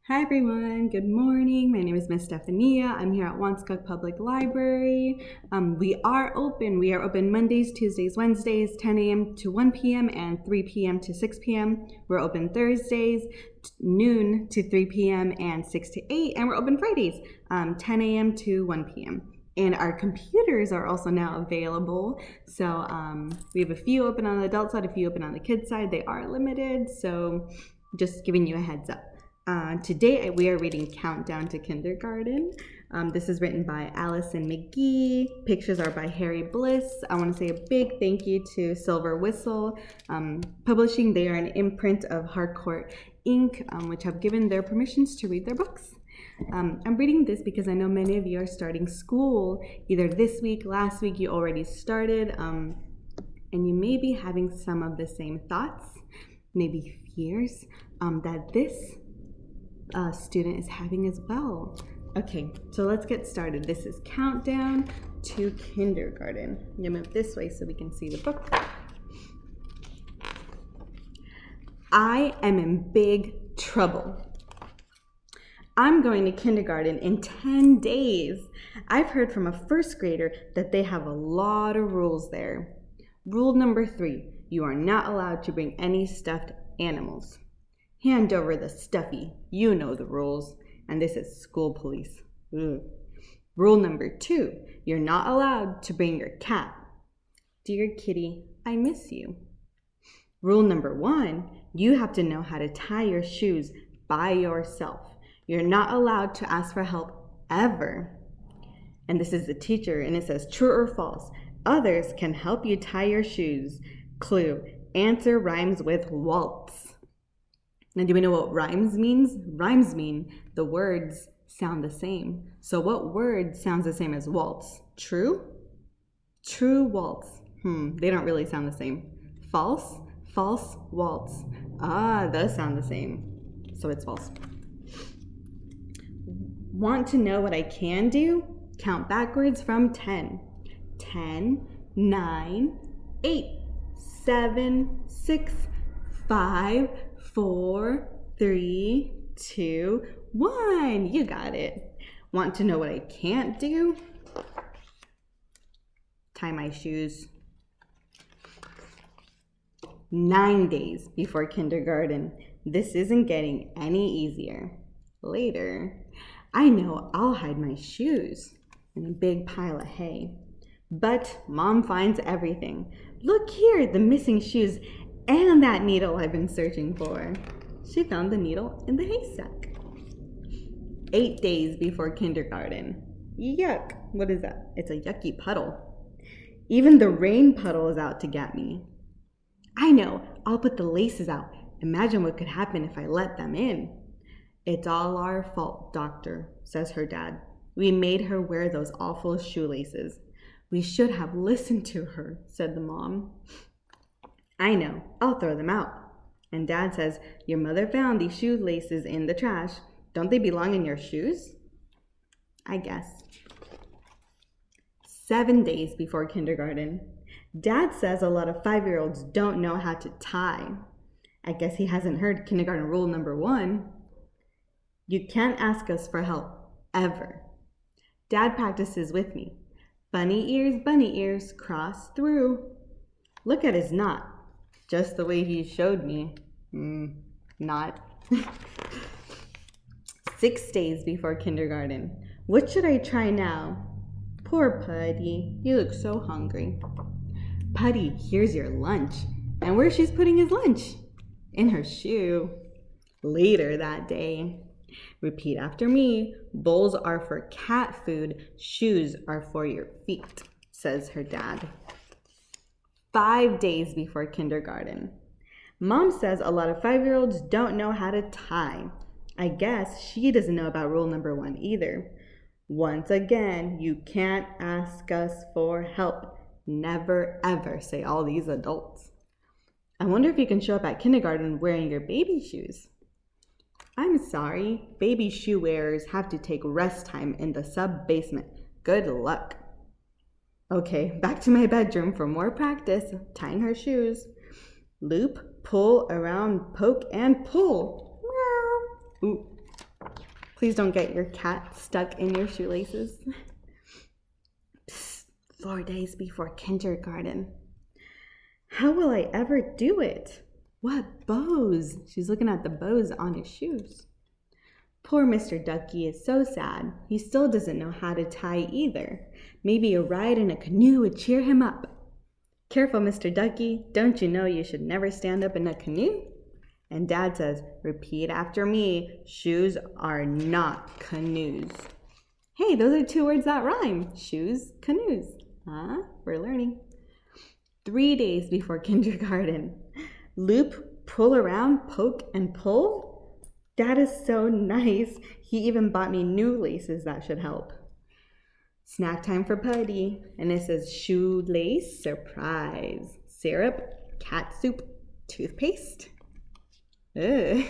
Hi everyone, good morning. My name is Miss Estefania. I'm here at Wanskuck Public Library. We are open. We are open Mondays, Tuesdays, Wednesdays, 10 a.m. to 1 p.m. and 3 p.m. to 6 p.m. We're open Thursdays, noon to 3 p.m. and 6 to 8. And we're open Fridays, 10 a.m. to 1 p.m. And our computers are also now available. So we have a few open on the adult side, a few open on the kids side. They are limited, so just giving you a heads up. Today we are reading Countdown to Kindergarten. This is written by Allison McGee. Pictures are by Harry Bliss. I want to say a big thank you to Silver Whistle Publishing. They are an imprint of Harcourt Inc., which have given their permissions to read their books. I'm reading this because I know many of you are starting school either this week, last week you already started, and you may be having some of the same thoughts, maybe fears that this student is having as well. Okay, so let's get started. This is Countdown to Kindergarten. I'm gonna move this way so we can see the book. I am in big trouble. I'm going to kindergarten in 10 days. I've heard from a first grader that they have a lot of rules there. Rule number 3, you are not allowed to bring any stuffed animals. Hand over the stuffy. You know the rules. And this is school police. Ugh. Rule number 2, you're not allowed to bring your cat. Dear kitty, I miss you. Rule number 1, you have to know how to tie your shoes by yourself. You're not allowed to ask for help ever. And this is the teacher, and it says true or false. Others can help you tie your shoes. Clue, answer rhymes with waltz. Now, do we know what rhymes means? Rhymes mean the words sound the same. So what word sounds the same as waltz? True? True waltz. They don't really sound the same. False? False waltz. Those sound the same. So it's false. Want to know what I can do? Count backwards from 10. 10, 9, 8, 7, 6, 5, 4, 3, 2, 1. You got it. Want to know what I can't do? Tie my shoes. 9 days before kindergarten. This isn't getting any easier. Later, I know I'll hide my shoes in a big pile of hay. But Mom finds everything. Look here, the missing shoes and that needle I've been searching for. She found the needle in the haystack. 8 days before kindergarten. Yuck. What is that? It's a yucky puddle. Even the rain puddle is out to get me. I know. I'll put the laces out. Imagine what could happen if I let them in. It's all our fault, Doctor, says her dad. We made her wear those awful shoelaces. We should have listened to her, said the mom. I know, I'll throw them out. And Dad says, your mother found these shoelaces in the trash. Don't they belong in your shoes? I guess. 7 days before kindergarten. Dad says a lot of 5-year-olds don't know how to tie. I guess he hasn't heard kindergarten rule number 1. You can't ask us for help, ever. Dad practices with me. Bunny ears, cross through. Look at his knot. Just the way he showed me. Not. 6 days before kindergarten. What should I try now? Poor Putty. You look so hungry. Putty, here's your lunch. And where she's putting his lunch? In her shoe. Later that day. Repeat after me. Bowls are for cat food. Shoes are for your feet, says her dad. 5 days before kindergarten. Mom says a lot of 5-year-olds don't know how to tie. I guess she doesn't know about rule number 1 either. Once again, you can't ask us for help. Never ever, say all these adults. I wonder if you can show up at kindergarten wearing your baby shoes. I'm sorry, baby shoe wearers have to take rest time in the sub-basement. Good luck. Okay, back to my bedroom for more practice, tying her shoes. Loop, pull, around, poke, and pull. Meow. Ooh. Please don't get your cat stuck in your shoelaces. Psst, 4 days before kindergarten. How will I ever do it? What bows? She's looking at the bows on his shoes. Poor Mr. Ducky is so sad. He still doesn't know how to tie either. Maybe a ride in a canoe would cheer him up. Careful, Mr. Ducky. Don't you know you should never stand up in a canoe? And Dad says, repeat after me, shoes are not canoes. Hey, those are 2 words that rhyme. Shoes, canoes. We're learning. 3 days before kindergarten. Loop, pull around, poke, and pull. Dad is so nice. He even bought me new laces that should help. Snack time for Putty. And it says shoelace, surprise. Syrup, cat soup, toothpaste. Ugh.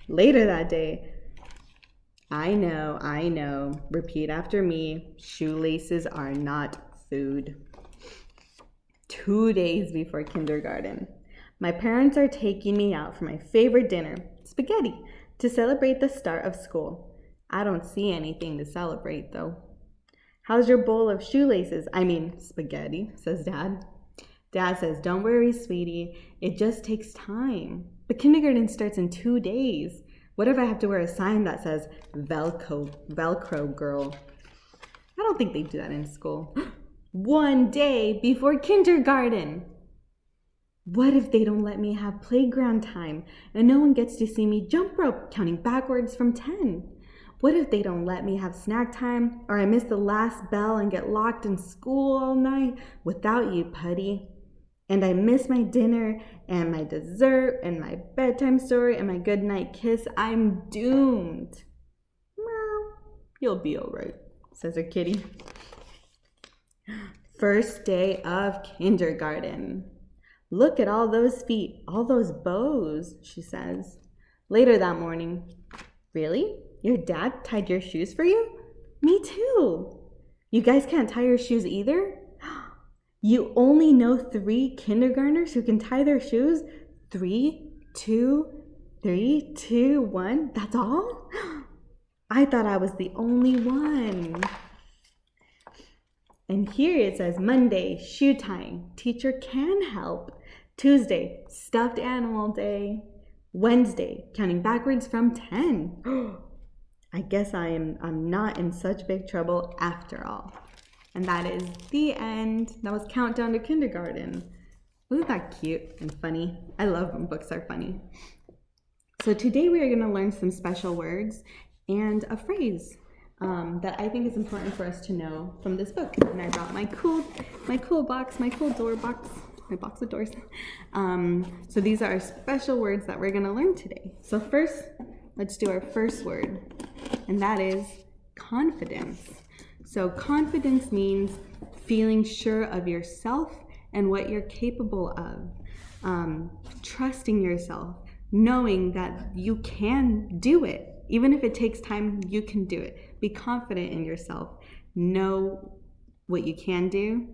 Later that day. I know. Repeat after me. Shoelaces are not food. 2 days before kindergarten. My parents are taking me out for my favorite dinner, spaghetti, to celebrate the start of school. I don't see anything to celebrate, though. How's your bowl of shoelaces? Spaghetti, says Dad. Dad says, don't worry, sweetie. It just takes time. But kindergarten starts in 2 days. What if I have to wear a sign that says, Velcro girl? I don't think they do that in school. 1 day before kindergarten. What if they don't let me have playground time and no one gets to see me jump rope counting backwards from 10? What if they don't let me have snack time or I miss the last bell and get locked in school all night without you, Putty? And I miss my dinner and my dessert and my bedtime story and my goodnight kiss. I'm doomed. Meow. You'll be all right, says her kitty. First day of kindergarten. Look at all those feet, all those bows, she says. Later that morning. Really? Your dad tied your shoes for you? Me too. You guys can't tie your shoes either? You only know 3 kindergartners who can tie their shoes? 3, 2, 3, 2, 1. That's all? I thought I was the only one. And here it says Monday, shoe tying. Teacher can help. Tuesday, stuffed animal day. Wednesday, counting backwards from 10. I guess I'm not in such big trouble after all. And that is the end. That was Countdown to Kindergarten. Wasn't that cute and funny? I love when books are funny. So today we are going to learn some special words and a phrase that I think is important for us to know from this book. And I brought my cool box, my cool door box, my box of doors. So these are our special words that we're going to learn today. So first, let's do our first word, and that is confidence. So confidence means feeling sure of yourself and what you're capable of. Trusting yourself, knowing that you can do it. Even if it takes time, you can do it. Be confident in yourself. Know what you can do.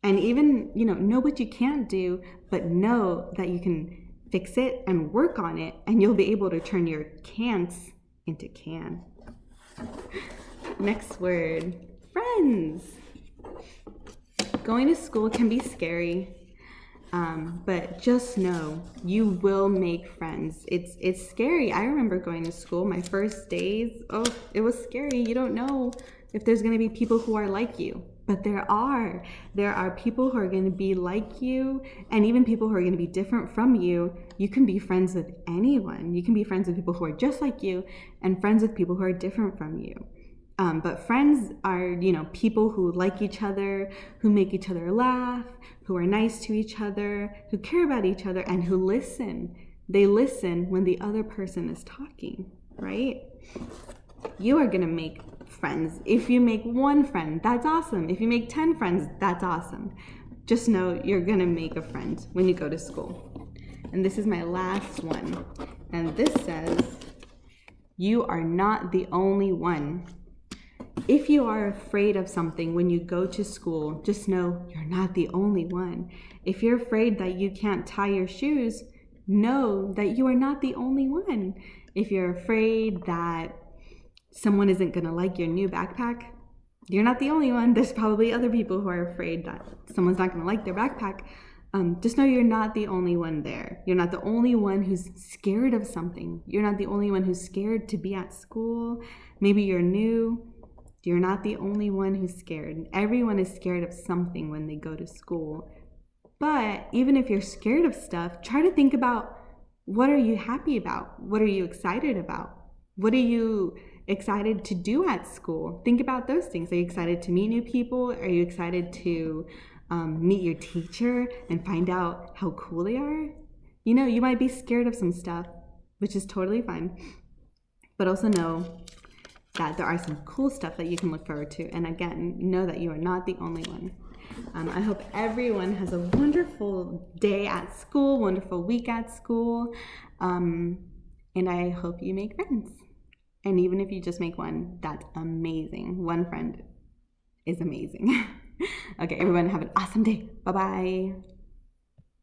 And even, know what you can't do, but know that you can fix it and work on it, and you'll be able to turn your can'ts into can. Next word, friends. Going to school can be scary, but just know you will make friends. It's scary. I remember going to school, my first days. Oh, it was scary. You don't know if there's going to be people who are like you, but there are people who are going to be like you, and even people who are going to be different from you. You can be friends with anyone. You can be friends with people who are just like you, and friends with people who are different from you. But friends are, people who like each other, who make each other laugh, who are nice to each other, who care about each other, and who listen. They listen when the other person is talking, right? You are going to make friends. If you make 1 friend, that's awesome. If you make 10 friends, that's awesome. Just know you're going to make a friend when you go to school. And this is my last one. And this says, you are not the only one. If you are afraid of something when you go to school, just know you're not the only one. If you're afraid that you can't tie your shoes, know that you are not the only one. If you're afraid that someone isn't going to like your new backpack. You're not the only one. There's probably other people who are afraid that someone's not going to like their backpack. Just know you're not the only one there. You're not the only one who's scared of something. You're not the only one who's scared to be at school. Maybe you're new. You're not the only one who's scared. Everyone is scared of something when they go to school. But even if you're scared of stuff, try to think about, what are you happy about? What are you excited about? What are you excited to do at school? Think about those things. Are you excited to meet new people? Are you excited to meet your teacher and find out how cool they are? You know, you might be scared of some stuff, which is totally fine. But also know that there are some cool stuff that you can look forward to. And again, know that you are not the only one. I hope everyone has a wonderful day at school, wonderful week at school. And I hope you make friends. And even if you just make one, that's amazing. One friend is amazing. Okay, everyone have an awesome day. Bye-bye.